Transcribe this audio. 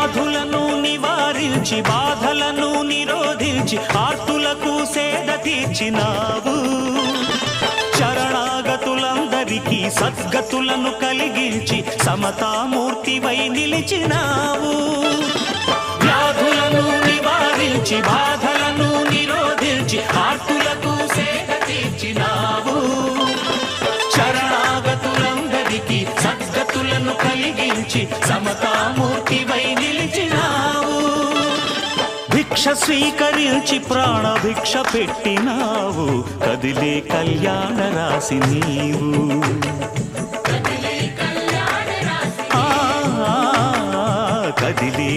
వ్యాధులను నివారించి బాధలను నిరోధించి ఆర్తులకు సేద తీర్చినావు. శరణాగతులందరికీ సద్గతులను కలిగించి సమతామూర్తివై నిలిచినావు. వ్యాధులను నివారించి బాధలను నిరోధించి ఆర్తులకు సేద తీర్చినావు. శరణాగతులందరికీ సద్గతులను కలిగించి సమతామూర్తివై నిలిచినావు. భిక్ష స్వీకరించి ప్రాణభిక్ష పెట్టినావు. కదిలే కళ్యాణ రాశి నీవు. కదిలే